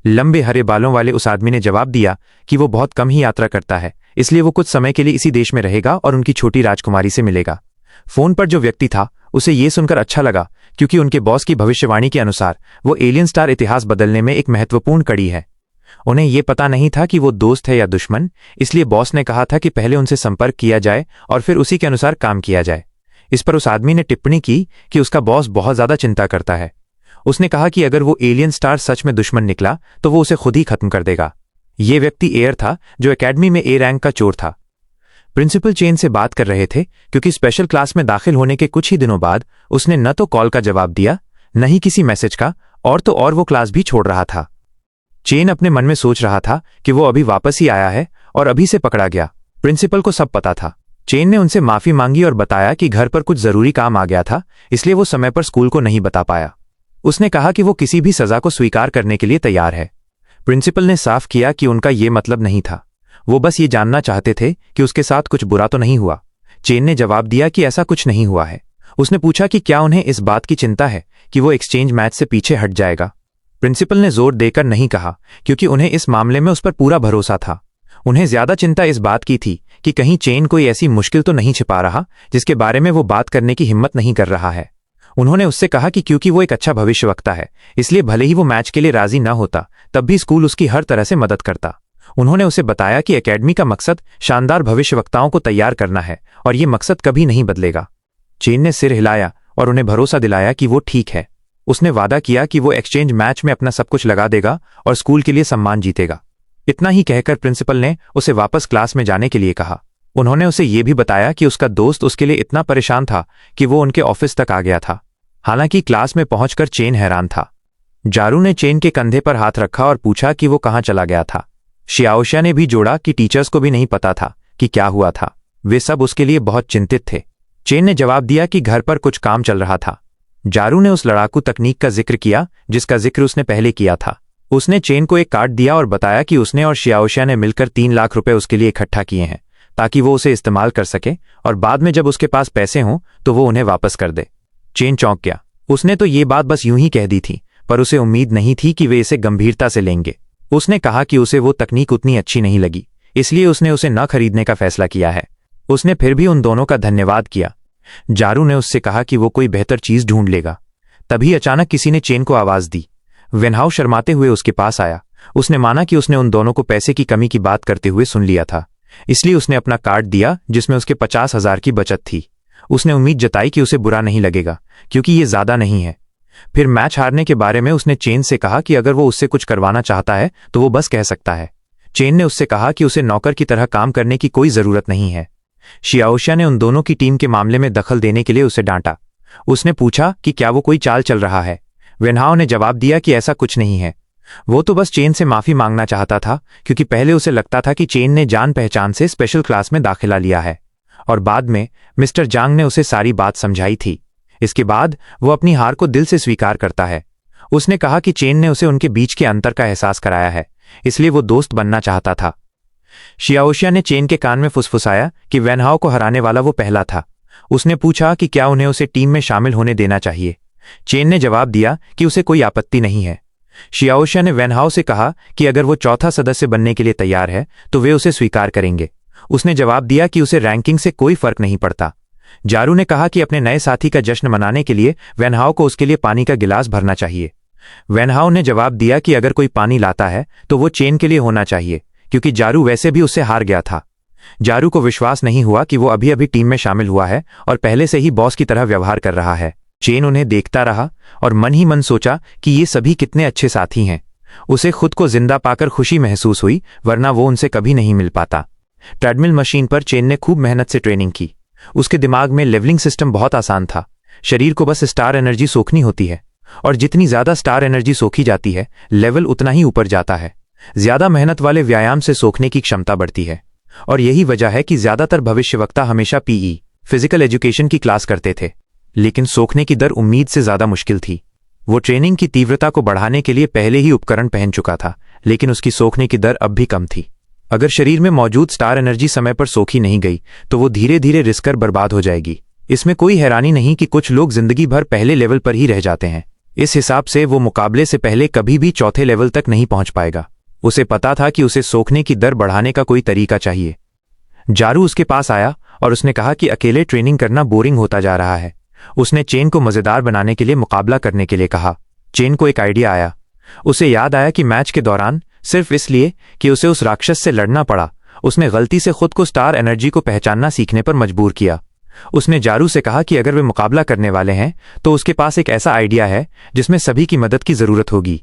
लंबे हरे बालों वाले उस आदमी ने जवाब दिया कि वो बहुत कम ही यात्रा करता है, इसलिए वो कुछ समय के लिए इसी देश में रहेगा और उनकी छोटी राजकुमारी से मिलेगा। फोन पर जो व्यक्ति था उसे ये सुनकर अच्छा लगा, क्योंकि उनके बॉस की भविष्यवाणी के अनुसार वो एलियन स्टार इतिहास बदलने में एक महत्वपूर्ण कड़ी है। उन्हें ये पता नहीं था कि वो दोस्त है या दुश्मन, इसलिए बॉस ने कहा था कि पहले उनसे संपर्क किया जाए और फिर उसी के अनुसार काम किया जाए। इस पर उस आदमी ने टिप्पणी की कि उसका बॉस बहुत ज्यादा चिंता करता है। उसने कहा कि अगर वो एलियन स्टार सच में दुश्मन निकला तो वो उसे खुद ही खत्म कर देगा। ये व्यक्ति एयर था, जो एकेडमी में ए रैंक का चोर था। प्रिंसिपल चेन से बात कर रहे थे, क्योंकि स्पेशल क्लास में दाखिल होने के कुछ ही दिनों बाद उसने न तो कॉल का जवाब दिया, न ही किसी मैसेज का, और वो क्लास भी छोड़ रहा था। चेन अपने मन में सोच रहा था कि वो अभी वापस ही आया है और अभी से पकड़ा गया। प्रिंसिपल को सब पता था। चेन ने उनसे माफी मांगी और बताया कि घर पर कुछ जरूरी काम आ गया था, इसलिए वो समय पर स्कूल को नहीं बता पाया। उसने कहा कि वो किसी भी सजा को स्वीकार करने के लिए तैयार है। प्रिंसिपल ने साफ किया कि उनका ये मतलब नहीं था, वो बस ये जानना चाहते थे कि उसके साथ कुछ बुरा तो नहीं हुआ। चेन ने जवाब दिया कि ऐसा कुछ नहीं हुआ है। उसने पूछा कि क्या उन्हें इस बात की चिंता है कि वो एक्सचेंज मैच से पीछे हट जाएगा। प्रिंसिपल ने जोर देकर नहीं कहा, क्योंकि उन्हें इस मामले में उस पर पूरा भरोसा था। उन्हें ज्यादा चिंता इस बात की थी कि कहीं चेन कोई ऐसी मुश्किल तो नहीं छिपा रहा जिसके बारे में वो बात करने की हिम्मत नहीं कर रहा है। उन्होंने उससे कहा कि क्योंकि वो एक अच्छा भविष्यवक्ता है, इसलिए भले ही वो मैच के लिए राजी न होता, तब भी स्कूल उसकी हर तरह से मदद करता। उन्होंने उसे बताया कि एकेडमी का मकसद शानदार भविष्यवक्ताओं को तैयार करना है और ये मकसद कभी नहीं बदलेगा। चेन ने सिर हिलाया और उन्हें भरोसा दिलाया कि वो ठीक है। उसने वादा किया कि वो एक्सचेंज मैच में अपना सब कुछ लगा देगा और स्कूल के लिए सम्मान जीतेगा। इतना ही कहकर प्रिंसिपल ने उसे वापस क्लास में जाने के लिए कहा। उन्होंने उसे ये भी बताया कि उसका दोस्त उसके लिए इतना परेशान था कि वो उनके ऑफिस तक आ गया था। हालांकि क्लास में पहुंचकर चेन हैरान था। जारू ने चेन के कंधे पर हाथ रखा और पूछा कि वो कहाँ चला गया था। शियाओशिया ने भी जोड़ा कि टीचर्स को भी नहीं पता था कि क्या हुआ था। वे सब उसके लिए बहुत चिंतित थे। चेन ने जवाब दिया कि घर पर कुछ काम चल रहा था। जारू ने उस लड़ाकू तकनीक का जिक्र किया जिसका जिक्र उसने पहले किया था। उसने चेन को एक कार्ड दिया और बताया कि उसने और शियाओशिया ने मिलकर 3 लाख रुपए उसके लिए इकट्ठा किए हैं, ताकि वो उसे इस्तेमाल कर सके और बाद में जब उसके पास पैसे हों तो वो उन्हें वापस कर दे। चेन चौंक गया। उसने तो ये बात बस यूं ही कह दी थी, पर उसे उम्मीद नहीं थी कि वे इसे गंभीरता से लेंगे। उसने कहा कि उसे वो तकनीक उतनी अच्छी नहीं लगी, इसलिए उसने उसे न खरीदने का फैसला किया है। उसने फिर भी उन दोनों का धन्यवाद किया। जारू ने उससे कहा कि वो कोई बेहतर चीज ढूंढ लेगा। तभी अचानक किसी ने चेन को आवाज दी। वेनहाउ शर्माते हुए उसके पास आया। उसने माना कि उसने उन दोनों को पैसे की कमी की बात करते हुए सुन लिया था, इसलिए उसने अपना कार्ड दिया जिसमें उसके 50,000 की बचत थी। उसने उम्मीद जताई कि उसे बुरा नहीं लगेगा, क्योंकि ये ज्यादा नहीं है। फिर मैच हारने के बारे में उसने चेन से कहा कि अगर वो उससे कुछ करवाना चाहता है तो वो बस कह सकता है। चेन ने उससे कहा कि उसे नौकर की तरह काम करने की कोई जरूरत नहीं है। शियाओशिया ने उन दोनों की टीम के मामले में दखल देने के लिए उसे डांटा। उसने पूछा कि क्या वो कोई चाल चल रहा है। वेनहाउ ने जवाब दिया कि ऐसा कुछ नहीं है। वो तो बस चेन से माफी मांगना चाहता था, क्योंकि पहले उसे लगता था कि चेन ने जान पहचान से स्पेशल क्लास में दाखिला लिया है, और बाद में मिस्टर जांग ने उसे सारी बात समझाई थी। इसके बाद वो अपनी हार को दिल से स्वीकार करता है। उसने कहा कि चेन ने उसे उनके बीच के अंतर का एहसास कराया है, इसलिए वो दोस्त बनना चाहता था। शियाओशिया ने चेन के कान में फुसफुसाया कि वेनहाउ को हराने वाला वो पहला था। उसने पूछा कि क्या उन्हें उसे टीम में शामिल होने देना चाहिए। चेन ने जवाब दिया कि उसे कोई आपत्ति नहीं है। शियाओशिया ने वेनहाउ से कहा कि अगर वो चौथा सदस्य बनने के लिए तैयार है तो वे उसे स्वीकार करेंगे। उसने जवाब दिया कि उसे रैंकिंग से कोई फर्क नहीं पड़ता। जारू ने कहा कि अपने नए साथी का जश्न मनाने के लिए वेनहाउ को उसके लिए पानी का गिलास भरना चाहिए। वेनहाउ ने जवाब दिया कि अगर कोई पानी लाता है तो वो चेन के लिए होना चाहिए, क्योंकि जारू वैसे भी उससे हार गया था। जारू को विश्वास नहीं हुआ कि वो अभी अभी टीम में शामिल हुआ है और पहले से ही बॉस की तरह व्यवहार कर रहा है। चेन उन्हें देखता रहा और मन ही मन सोचा कि ये सभी कितने अच्छे साथी हैं। उसे खुद को जिंदा पाकर खुशी महसूस हुई, वरना वो उनसे कभी नहीं मिल पाता। ट्रेडमिल मशीन पर चेन ने खूब मेहनत से ट्रेनिंग की। उसके दिमाग में लेवलिंग सिस्टम बहुत आसान था। शरीर को बस स्टार एनर्जी सोखनी होती है, और जितनी ज्यादा स्टार एनर्जी सोखी जाती है, लेवल उतना ही ऊपर जाता है। ज्यादा मेहनत वाले व्यायाम से सोखने की क्षमता बढ़ती है, और यही वजह है कि ज्यादातर भविष्यवक्ता हमेशा पीई फिजिकल एजुकेशन की क्लास करते थे। लेकिन सोखने की दर उम्मीद से ज्यादा मुश्किल थी। वो ट्रेनिंग की तीव्रता को बढ़ाने के लिए पहले ही उपकरण पहन चुका था, लेकिन उसकी सोखने की दर अब भी कम थी। अगर शरीर में मौजूद स्टार एनर्जी समय पर सोखी नहीं गई तो वो धीरे धीरे रिस्क कर बर्बाद हो जाएगी। इसमें कोई हैरानी नहीं कि कुछ लोग जिंदगी भर पहले लेवल पर ही रह जाते हैं। इस हिसाब से वो मुकाबले से पहले कभी भी चौथे लेवल तक नहीं पहुंच पाएगा। उसे पता था कि उसे सोखने की दर बढ़ाने का कोई तरीका चाहिए। जारू उसके पास आया और उसने कहा कि अकेले ट्रेनिंग करना बोरिंग होता जा रहा है। उसने चेन को मजेदार बनाने के लिए मुकाबला करने के लिए कहा। चेन को एक आइडिया आया। उसे याद आया कि मैच के दौरान सिर्फ इसलिए कि उसे उस राक्षस से लड़ना पड़ा, उसने गलती से खुद को स्टार एनर्जी को पहचानना सीखने पर मजबूर किया। उसने जारू से कहा कि अगर वे मुकाबला करने वाले हैं तो उसके पास एक ऐसा आइडिया है जिसमें सभी की मदद की जरूरत होगी।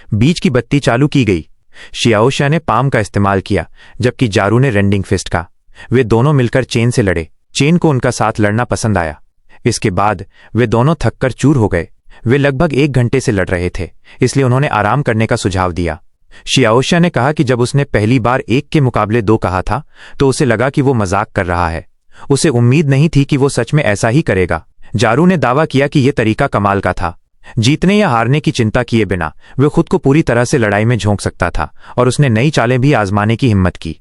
बीच की बत्ती चालू की गई। शियाओशिया ने पाम का इस्तेमाल किया जबकि जारू ने रेंडिंग फिस्ट का। वे दोनों मिलकर चेन से लड़े। चेन को उनका साथ लड़ना पसंद आया। इसके बाद वे दोनों थककर चूर हो गए। वे लगभग 1 घंटे से लड़ रहे थे, इसलिए उन्होंने आराम करने का सुझाव दिया। शियाओशिया ने कहा कि जब उसने पहली बार 1 के मुकाबले 2 कहा था तो उसे लगा कि वो मजाक कर रहा है। उसे उम्मीद नहीं थी कि वो सच में ऐसा ही करेगा। जारू ने दावा किया कि यह तरीका कमाल का था। जीतने या हारने की चिंता किए बिना वे खुद को पूरी तरह से लड़ाई में झोंक सकता था और उसने नई चालें भी आजमाने की हिम्मत की।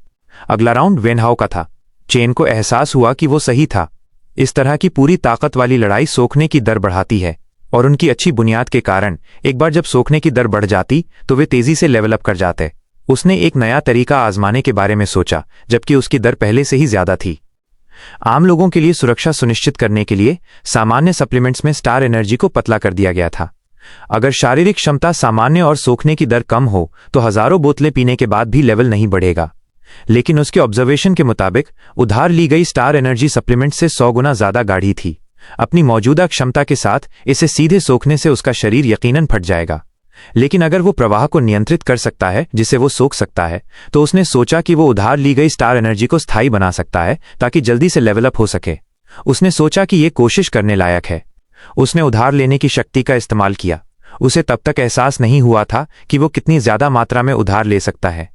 अगला राउंड वेनहाउ का था। चेन को एहसास हुआ कि वो सही था। इस तरह की पूरी ताकत वाली लड़ाई सोखने की दर बढ़ाती है और उनकी अच्छी बुनियाद के कारण एक बार जब सोखने की दर बढ़ जाती तो वे तेजी से लेवल अप कर जाते। उसने एक नया तरीका आजमाने के बारे में सोचा जबकि उसकी दर पहले से ही ज्यादा थी। आम लोगों के लिए सुरक्षा सुनिश्चित करने के लिए सामान्य सप्लीमेंट्स में स्टार एनर्जी को पतला कर दिया गया था। अगर शारीरिक क्षमता सामान्य और सोखने की दर कम हो तो हजारों बोतलें पीने के बाद भी लेवल नहीं बढ़ेगा। लेकिन उसके ऑब्जर्वेशन के मुताबिक उधार ली गई स्टार एनर्जी सप्लीमेंट से 100 गुना ज्यादा गाढ़ी थी। अपनी मौजूदा क्षमता के साथ इसे सीधे सोखने से उसका शरीर यकीनन फट जाएगा। लेकिन अगर वो प्रवाह को नियंत्रित कर सकता है जिसे वो सोख सकता है तो उसने सोचा कि वो उधार ली गई स्टार एनर्जी को स्थायी बना सकता है ताकि जल्दी से लेवल अप हो सके। उसने सोचा कि ये कोशिश करने लायक है। उसने उधार लेने की शक्ति का इस्तेमाल किया। उसे तब तक एहसास नहीं हुआ था कि वो कितनी ज्यादा मात्रा में उधार ले सकता है,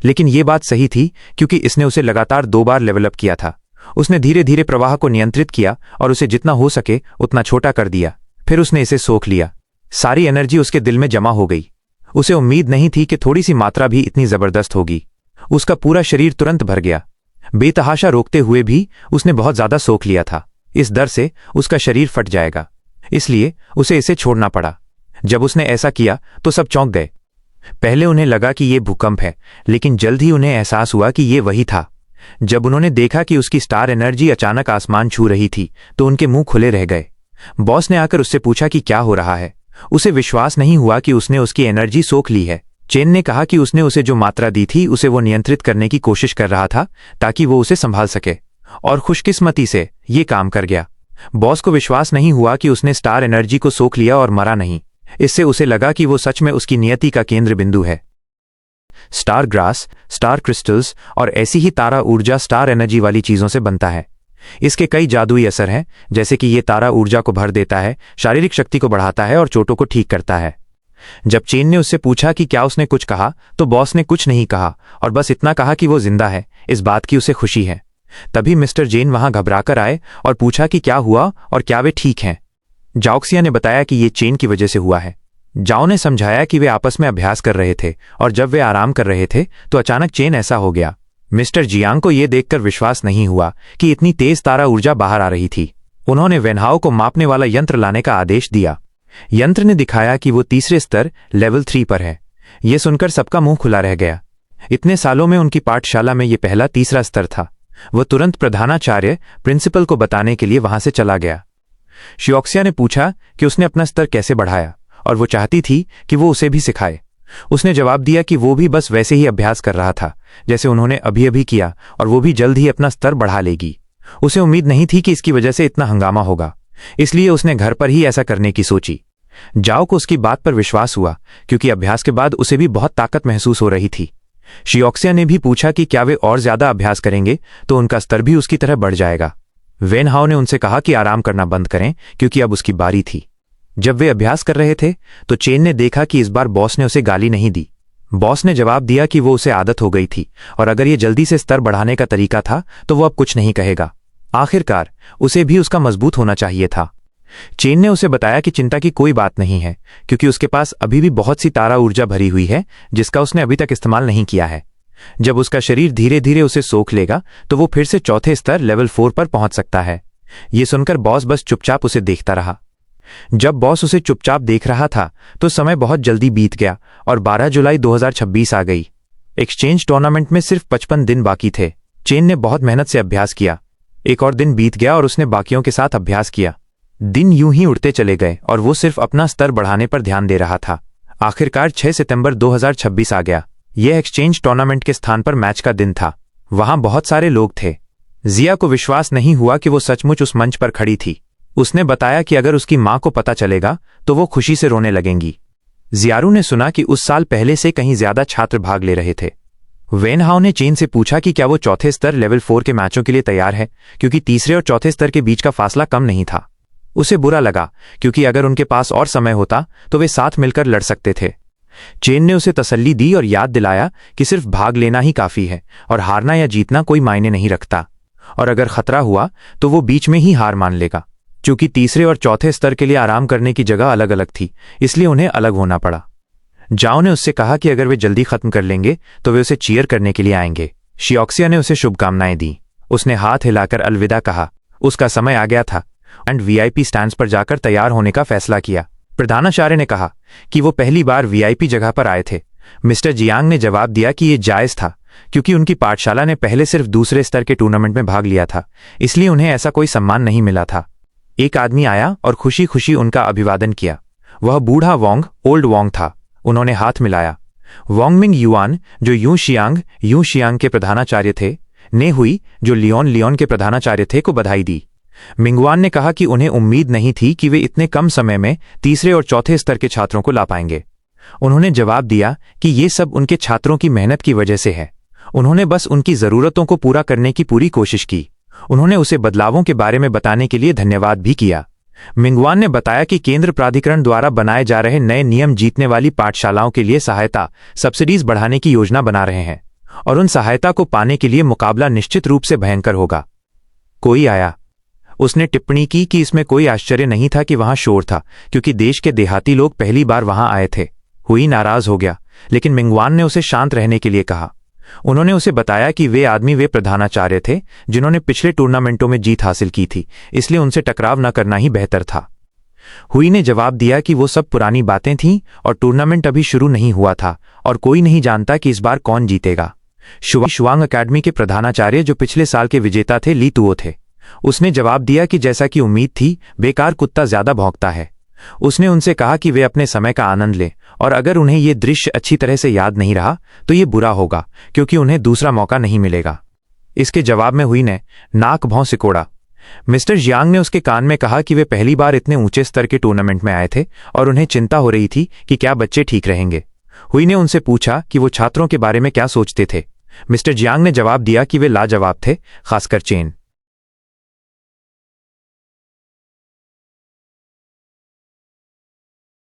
लेकिन ये बात सही थी क्योंकि इसने उसे लगातार 2 बार लेवल अप किया था। उसने धीरे धीरे प्रवाह को नियंत्रित किया और उसे जितना हो सके उतना छोटा कर दिया। फिर उसने इसे सोख लिया। सारी एनर्जी उसके दिल में जमा हो गई। उसे उम्मीद नहीं थी कि थोड़ी सी मात्रा भी इतनी जबरदस्त होगी। उसका पूरा शरीर तुरंत भर गया। बेतहाशा रोकते हुए भी उसने बहुत ज्यादा सोख लिया था। इस दर से उसका शरीर फट जाएगा, इसलिए उसे इसे छोड़ना पड़ा। जब उसने ऐसा किया तो सब चौंक गए। पहले उन्हें लगा कि ये भूकंप है, लेकिन जल्द ही उन्हें एहसास हुआ कि ये वही था। जब उन्होंने देखा कि उसकी स्टार एनर्जी अचानक आसमान छू रही थी तो उनके मुंह खुले रह गए। बॉस ने आकर उससे पूछा कि क्या हो रहा है। उसे विश्वास नहीं हुआ कि उसने उसकी एनर्जी सोख ली है। चेन ने कहा कि उसने उसे जो मात्रा दी थी उसे वो नियंत्रित करने की कोशिश कर रहा था ताकि वो उसे संभाल सके, और खुशकिस्मती से ये काम कर गया। बॉस को विश्वास नहीं हुआ कि उसने स्टार एनर्जी को सोख लिया और मरा नहीं। इससे उसे लगा कि वो सच में उसकी नियति का केंद्र बिंदु है। स्टार ग्रास, स्टार क्रिस्टल्स और ऐसी ही तारा ऊर्जा स्टार एनर्जी वाली चीजों से बनता है। इसके कई जादुई असर हैं, जैसे कि ये तारा ऊर्जा को भर देता है, शारीरिक शक्ति को बढ़ाता है और चोटों को ठीक करता है। जब चेन ने उससे पूछा कि क्या उसने कुछ कहा तो बॉस ने कुछ नहीं कहा और बस इतना कहा कि वो जिंदा है, इस बात की उसे खुशी है। तभी मिस्टर जेन वहां घबराकर आए और पूछा कि क्या हुआ और क्या वे ठीक हैं। जाओक्सिया ने बताया कि ये चेन की वजह से हुआ है। जाओ ने समझाया कि वे आपस में अभ्यास कर रहे थे और जब वे आराम कर रहे थे तो अचानक चेन ऐसा हो गया। मिस्टर जियांग को यह देखकर विश्वास नहीं हुआ कि इतनी तेज तारा ऊर्जा बाहर आ रही थी। उन्होंने वेनहाओ को मापने वाला यंत्र लाने का आदेश दिया। यंत्र ने दिखाया कि वो तीसरे स्तर लेवल 3 पर है। यह सुनकर सबका मुंह खुला रह गया। इतने सालों में उनकी पाठशाला में यह पहला तीसरा स्तर था। वह तुरंत प्रधानाचार्य प्रिंसिपल को बताने के लिए वहां से चला गया। शियोक्सिया ने पूछा कि उसने अपना स्तर कैसे बढ़ाया और वो चाहती थी कि वो उसे भी सिखाए। उसने जवाब दिया कि वो भी बस वैसे ही अभ्यास कर रहा था जैसे उन्होंने अभी अभी किया और वो भी जल्द ही अपना स्तर बढ़ा लेगी। उसे उम्मीद नहीं थी कि इसकी वजह से इतना हंगामा होगा, इसलिए उसने घर पर ही ऐसा करने की सोची। जाओ को उसकी बात पर विश्वास हुआ क्योंकि अभ्यास के बाद उसे भी बहुत ताकत महसूस हो रही थी। शियोक्सिया ने भी पूछा कि क्या वे और ज्यादा अभ्यास करेंगे तो उनका स्तर भी उसकी तरह बढ़ जाएगा। वेनहाओ ने उनसे कहा कि आराम करना बंद करें क्योंकि अब उसकी बारी थी। जब वे अभ्यास कर रहे थे तो चेन ने देखा कि इस बार बॉस ने उसे गाली नहीं दी। बॉस ने जवाब दिया कि वो उसे आदत हो गई थी और अगर ये जल्दी से स्तर बढ़ाने का तरीका था तो वो अब कुछ नहीं कहेगा। आखिरकार उसे भी उसका मजबूत होना चाहिए था। चेन ने उसे बताया कि चिंता की कोई बात नहीं है क्योंकि उसके पास अभी भी बहुत सी तारा ऊर्जा भरी हुई है जिसका उसने अभी तक इस्तेमाल नहीं किया है। जब उसका शरीर धीरे धीरे उसे सोख लेगा तो वो फिर से चौथे स्तर लेवल 4 पर पहुंच सकता है। ये सुनकर बॉस बस चुपचाप उसे देखता रहा। जब बॉस उसे चुपचाप देख रहा था तो समय बहुत जल्दी बीत गया और 12 जुलाई 2026 आ गई। एक्सचेंज टूर्नामेंट में सिर्फ 55 दिन बाकी थे। चेन ने बहुत मेहनत से अभ्यास किया। एक और दिन बीत गया और उसने बाकियों के साथ अभ्यास किया। दिन यूं ही उड़ते चले गए और वो सिर्फ अपना स्तर बढ़ाने पर ध्यान दे रहा था। आखिरकार 6 सितंबर 2026 आ गया। यह एक्सचेंज टूर्नामेंट के स्थान पर मैच का दिन था। वहां बहुत सारे लोग थे। जिया को विश्वास नहीं हुआ कि वो सचमुच उस मंच पर खड़ी थी। उसने बताया कि अगर उसकी मां को पता चलेगा तो वो खुशी से रोने लगेंगी। जियारू ने सुना कि उस साल पहले से कहीं ज्यादा छात्र भाग ले रहे थे। वेनहाउ ने चेन से पूछा कि क्या वो चौथे स्तर लेवल 4 के मैचों के लिए तैयार है, क्योंकि तीसरे और चौथे स्तर के बीच का फासला कम नहीं था। उसे बुरा लगा, क्योंकि अगर उनके पास और समय होता तो वे साथ मिलकर लड़ सकते थे। चेन ने उसे तसल्ली दी और याद दिलाया कि सिर्फ भाग लेना ही काफी है और हारना या जीतना कोई मायने नहीं रखता, और अगर खतरा हुआ तो वो बीच में ही हार मान लेगा। चूंकि तीसरे और चौथे स्तर के लिए आराम करने की जगह अलग अलग थी, इसलिए उन्हें अलग होना पड़ा। जाओ ने उससे कहा कि अगर वे जल्दी खत्म कर लेंगे तो वे उसे चीयर करने के लिए आएंगे। शियोक्सिया ने उसे शुभकामनाएं दी। उसने हाथ हिलाकर अलविदा कहा। उसका समय आ गया था एंड वीआईपी स्टैंड्स पर जाकर तैयार होने का फैसला किया। प्रधानाचार्य ने कहा कि वो पहली बार वीआईपी जगह पर आए थे। मिस्टर जियांग ने जवाब दिया कि ये जायज था, क्योंकि उनकी पाठशाला ने पहले सिर्फ दूसरे स्तर के टूर्नामेंट में भाग लिया था, इसलिए उन्हें ऐसा कोई सम्मान नहीं मिला था। एक आदमी आया और खुशी खुशी उनका अभिवादन किया। वह बूढ़ा वोंग, ओल्ड वोंग था। उन्होंने हाथ मिलाया। वोंगमिंग युआन, जो यू शियांग के प्रधानाचार्य थे, ने हुई, जो लियोन के प्रधानाचार्य थे, को बधाई दी। मिंगवान ने कहा कि उन्हें उम्मीद नहीं थी कि वे इतने कम समय में तीसरे और चौथे स्तर के छात्रों को ला पाएंगे। उन्होंने जवाब दिया कि ये सब उनके छात्रों की मेहनत की वजह से है। उन्होंने बस उनकी जरूरतों को पूरा करने की पूरी कोशिश की। उन्होंने उसे बदलावों के बारे में बताने के लिए धन्यवाद भी किया। मिंगवान ने बताया कि केंद्र प्राधिकरण द्वारा बनाए जा रहे नए नियम जीतने वाली पाठशालाओं के लिए सहायता सब्सिडीज बढ़ाने की योजना बना रहे हैं, और उन सहायता को पाने के लिए मुकाबला निश्चित रूप से भयंकर होगा। कोई आया। उसने टिप्पणी की कि इसमें कोई आश्चर्य नहीं था कि वहां शोर था, क्योंकि देश के देहाती लोग पहली बार वहां आए थे। हुई नाराज हो गया, लेकिन मिंगवान ने उसे शांत रहने के लिए कहा। उन्होंने उसे बताया कि वे प्रधानाचार्य थे जिन्होंने पिछले टूर्नामेंटों में जीत हासिल की थी, इसलिए उनसे टकराव न करना ही बेहतर था। हुई ने जवाब दिया कि वो सब पुरानी बातें थीं और टूर्नामेंट अभी शुरू नहीं हुआ था और कोई नहीं जानता कि इस बार कौन जीतेगा। शुआंग अकेडमी के प्रधानाचार्य, जो पिछले साल के विजेता थे, ली तुओ थे। उसने जवाब दिया कि जैसा कि उम्मीद थी, बेकार कुत्ता ज्यादा भौंकता है। उसने उनसे कहा कि वे अपने समय का आनंद लें, और अगर उन्हें ये दृश्य अच्छी तरह से याद नहीं रहा तो ये बुरा होगा, क्योंकि उन्हें दूसरा मौका नहीं मिलेगा। इसके जवाब में हुई ने नाक भौं सिकोड़ा। मिस्टर जियांग ने उसके कान में कहा कि वे पहली बार इतने ऊंचे स्तर के टूर्नामेंट में आए थे और उन्हें चिंता हो रही थी कि क्या बच्चे ठीक रहेंगे। हुई ने उनसे पूछा कि वो छात्रों के बारे में क्या सोचते थे। मिस्टर जियांग ने जवाब दिया कि वे लाजवाब थे, खासकर चेन।